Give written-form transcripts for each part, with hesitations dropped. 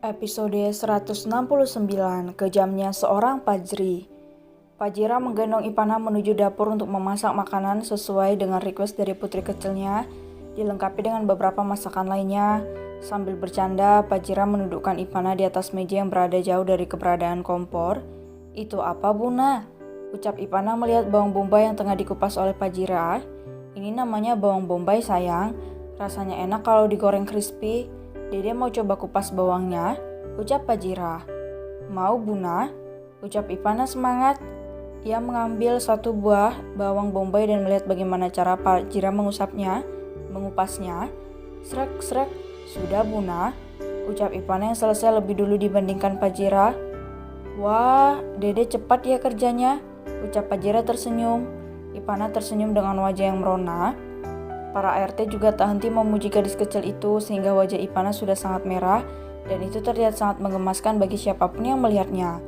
Episode 169, Kejamnya Seorang Pajri. Pajira menggendong Ipana menuju dapur untuk memasak makanan sesuai dengan request dari putri kecilnya, dilengkapi dengan beberapa masakan lainnya. Sambil bercanda, Pajira menundukkan Ipana di atas meja yang berada jauh dari keberadaan kompor. "Itu apa, Buna?" ucap Ipana melihat bawang bombay yang tengah dikupas oleh Pajira. "Ini namanya bawang bombay, sayang. Rasanya enak kalau digoreng crispy. Dede mau coba kupas bawangnya," ucap Pajira. "Mau, Buna?" ucap Ipana semangat. Ia mengambil satu buah bawang bombay dan melihat bagaimana cara Pajira mengupasnya. "Srek, sudah, Buna," ucap Ipana yang selesai lebih dulu dibandingkan Pajira. "Wah, Dede cepat ya kerjanya," ucap Pajira tersenyum. Ipana tersenyum dengan wajah yang merona. Para ART juga tak henti memuji gadis kecil itu sehingga wajah Ipana sudah sangat merah dan itu terlihat sangat menggemaskan bagi siapapun yang melihatnya.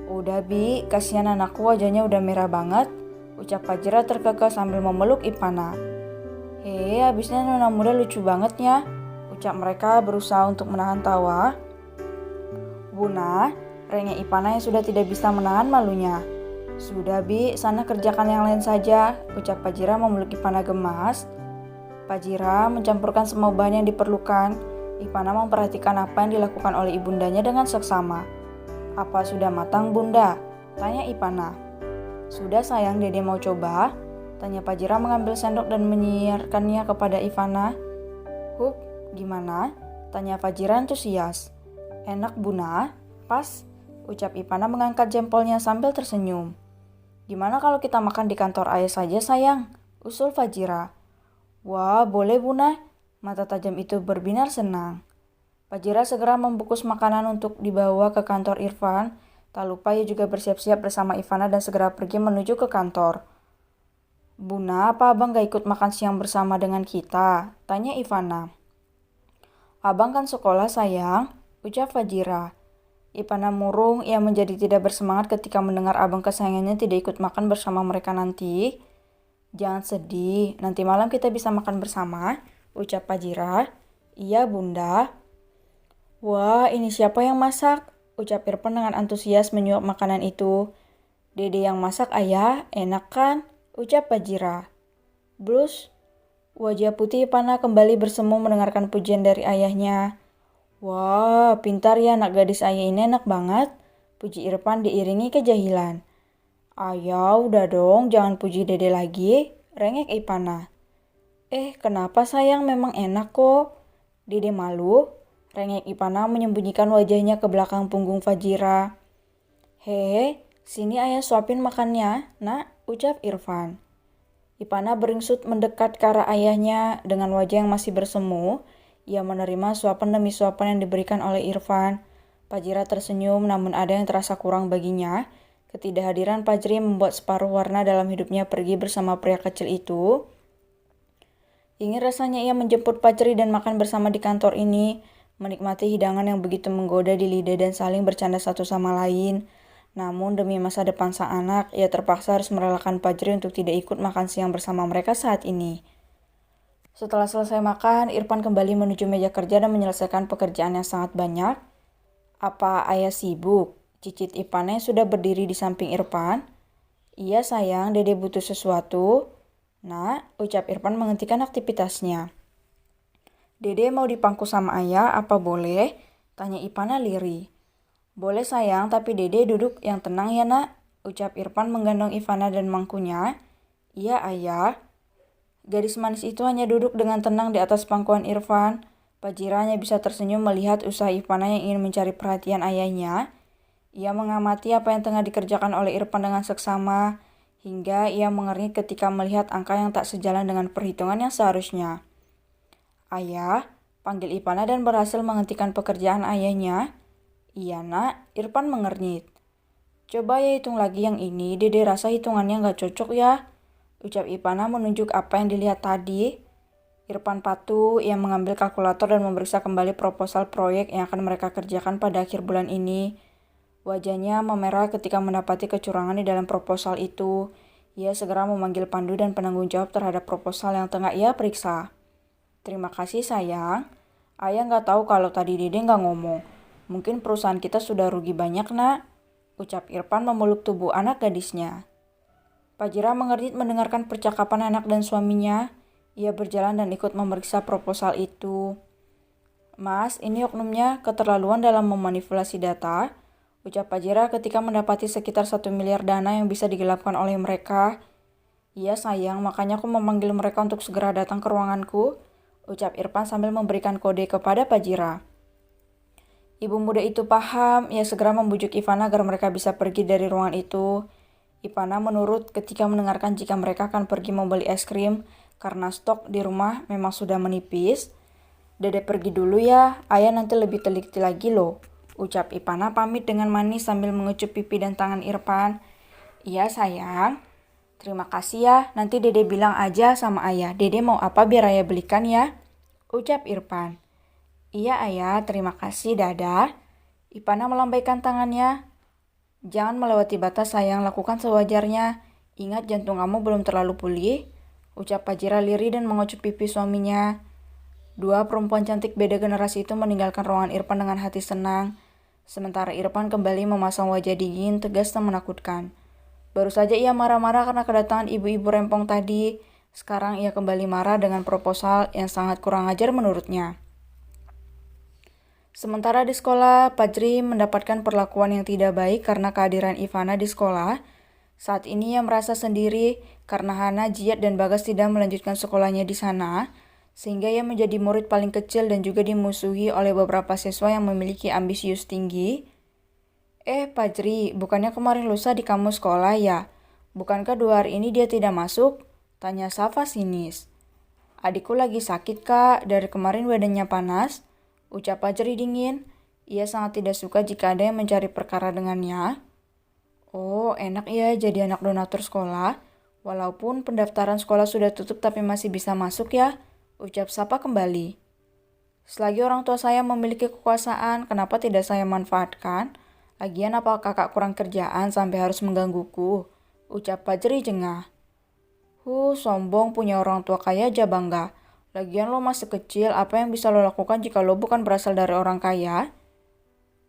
"Udah, Bi, kasihan anakku, wajahnya udah merah banget," ucap Pajira terkekeh sambil memeluk Ipana. "Hei, habisnya nona muda lucu banget ya," ucap mereka berusaha untuk menahan tawa. "Buna," rengek Ipana yang sudah tidak bisa menahan malunya. "Sudah, Bi, sana kerjakan yang lain saja," ucap Pajira memeluk Ipana gemas. Pajira mencampurkan semua bahan yang diperlukan. Ipana memperhatikan apa yang dilakukan oleh ibundanya dengan seksama. "Apa sudah matang, Bunda?" tanya Ipana. "Sudah, sayang, Dede mau coba," tanya Pajira mengambil sendok dan menyiarkannya kepada Ipana. "Hup, gimana?" tanya Pajira antusias. "Enak, Buna, pas," ucap Ipana mengangkat jempolnya sambil tersenyum. "Gimana kalau kita makan di kantor ayah saja, sayang?" usul Pajira. "Wah, boleh, Buna," mata tajam itu berbinar senang. Pajira segera membungkus makanan untuk dibawa ke kantor Irfan. Tak lupa ia juga bersiap-siap bersama Ivana dan segera pergi menuju ke kantor. "Buna, apa abang gak ikut makan siang bersama dengan kita?" tanya Ivana. "Abang kan sekolah, sayang," ucap Pajira. Ipana murung, ia menjadi tidak bersemangat ketika mendengar abang kesayangannya tidak ikut makan bersama mereka nanti. "Jangan sedih, nanti malam kita bisa makan bersama," ucap Pajira. "Iya, Bunda." "Wah, ini siapa yang masak?" ucap Irfan dengan antusias menyuap makanan itu. "Dede yang masak, ayah, enak kan?" ucap Pajira. Blus, wajah putih Ipana kembali bersemu mendengarkan pujian dari ayahnya. "Wah, pintar ya anak gadis ayah ini, enak banget," puji Irfan diiringi kejahilan. "Ayah, udah dong, jangan puji Dede lagi," rengek Ipana. Kenapa, sayang, memang enak kok." "Dede malu," rengek Ipana menyembunyikan wajahnya ke belakang punggung Pajira. "Hehe, sini ayah suapin makannya, nak," ucap Irfan. Ipana beringsut mendekat ke arah ayahnya dengan wajah yang masih bersemu. Ia menerima suapan demi suapan yang diberikan oleh Irfan. Pajira tersenyum, namun ada yang terasa kurang baginya. Ketidakhadiran Pajri membuat separuh warna dalam hidupnya pergi bersama pria kecil itu. Ingin rasanya ia menjemput Pajri dan makan bersama di kantor ini, menikmati hidangan yang begitu menggoda di lidah dan saling bercanda satu sama lain. Namun demi masa depan sang anak, ia terpaksa harus merelakan Pajri untuk tidak ikut makan siang bersama mereka saat ini. Setelah selesai makan, Irfan kembali menuju meja kerja dan menyelesaikan pekerjaan yang sangat banyak. "Apa ayah sibuk?" cicit Ipana yang sudah berdiri di samping Irfan. "Iya, sayang, Dede butuh sesuatu." "Nak," ucap Irfan menghentikan aktivitasnya. "Dede mau dipangku sama ayah, apa boleh?" tanya Ipana lirih. "Boleh, sayang, tapi Dede duduk yang tenang ya, nak," ucap Irfan menggendong Ivana dan mangkunya. "Iya, ayah." Gadis manis itu hanya duduk dengan tenang di atas pangkuan Irfan. Pajira hanya bisa tersenyum melihat usaha Ivana yang ingin mencari perhatian ayahnya. Ia mengamati apa yang tengah dikerjakan oleh Irfan dengan seksama, hingga ia mengernyit ketika melihat angka yang tak sejalan dengan perhitungan yang seharusnya. "Ayah," panggil Ipana dan berhasil menghentikan pekerjaan ayahnya. "Iya, nak," Irfan mengernyit. "Coba ya hitung lagi yang ini, Dede rasa hitungannya gak cocok ya," ucap Ipana menunjuk apa yang dilihat tadi. Irfan patuh, ia mengambil kalkulator dan memeriksa kembali proposal proyek yang akan mereka kerjakan pada akhir bulan ini. Wajahnya memerah ketika mendapati kecurangan di dalam proposal itu. Ia segera memanggil pandu dan penanggung jawab terhadap proposal yang tengah ia periksa. "Terima kasih, sayang. Ayah gak tahu kalau tadi Dede gak ngomong," Mungkin perusahaan kita sudah rugi banyak, Nak, ucap Irfan memeluk tubuh anak gadisnya. Fajira mengernyit mendengarkan percakapan anak dan suaminya. Ia berjalan dan ikut memeriksa proposal itu. Mas, ini oknumnya keterlaluan dalam memanipulasi data, ucap Fajira ketika mendapati sekitar 1 miliar dana yang bisa digelapkan oleh mereka. Iya sayang, makanya aku memanggil mereka untuk segera datang ke ruanganku, ucap Irfan sambil memberikan kode kepada Fajira. Ibu muda itu paham, ia segera membujuk Ivana agar mereka bisa pergi dari ruangan itu. Ivana menurut ketika mendengarkan jika mereka akan pergi membeli es krim karena stok di rumah memang sudah menipis. Dede pergi dulu ya, ayah nanti lebih teliti lagi loh, ucap Ivana pamit dengan manis sambil mengecup pipi dan tangan Irfan. Iya sayang. Terima kasih ya, nanti Dede bilang aja sama ayah, Dede mau apa biar ayah belikan ya, ucap Irfan. Iya ayah, terima kasih, dadah. Ivana melambaikan tangannya. Jangan melewati batas sayang, lakukan sewajarnya. Ingat jantung kamu belum terlalu pulih, ucap Fajira lirih dan mengecup pipi suaminya. Dua perempuan cantik beda generasi itu meninggalkan ruangan Irfan dengan hati senang. Sementara Irfan kembali memasang wajah dingin, tegas dan menakutkan. Baru saja ia marah-marah karena kedatangan ibu-ibu rempong tadi. Sekarang ia kembali marah dengan proposal yang sangat kurang ajar menurutnya. Sementara di sekolah, Fajri mendapatkan perlakuan yang tidak baik karena kehadiran Ivana di sekolah. Saat ini ia merasa sendiri karena Hana, Jiat, dan Bagas tidak melanjutkan sekolahnya di sana, sehingga ia menjadi murid paling kecil dan juga dimusuhi oleh beberapa siswa yang memiliki ambisius tinggi. Fajri, bukannya kemarin lusa di kamu sekolah ya? Bukankah 2 hari ini dia tidak masuk? Tanya Safa sinis. Adikku lagi sakit kak, dari kemarin badannya panas, ucap Fajri dingin. Ia sangat tidak suka jika ada yang mencari perkara dengannya. Oh, enak ya jadi anak donatur sekolah. Walaupun pendaftaran sekolah sudah tutup tapi masih bisa masuk ya, ucap Safa kembali. Selagi orang tua saya memiliki kekuasaan, kenapa tidak saya manfaatkan? Lagian apa kakak kurang kerjaan sampai harus menggangguku? Ucap Fajri jengah. Sombong punya orang tua kaya aja bangga. Lagian lo masih kecil, apa yang bisa lo lakukan jika lo bukan berasal dari orang kaya?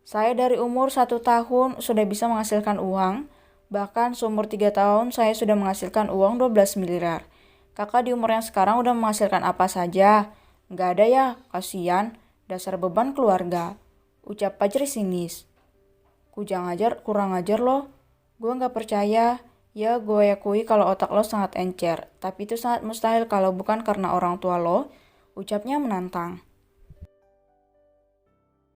Saya dari umur 1 tahun sudah bisa menghasilkan uang. Bahkan seumur 3 tahun saya sudah menghasilkan uang 12 miliar. Kakak di umur yang sekarang udah menghasilkan apa saja? Nggak ada ya, kasihan. Dasar beban keluarga. Ucap Fajri sinis. Kurang ajar lo. Gue gak percaya. Ya gue akui kalau otak lo sangat encer. Tapi itu sangat mustahil kalau bukan karena orang tua lo. Ucapnya menantang.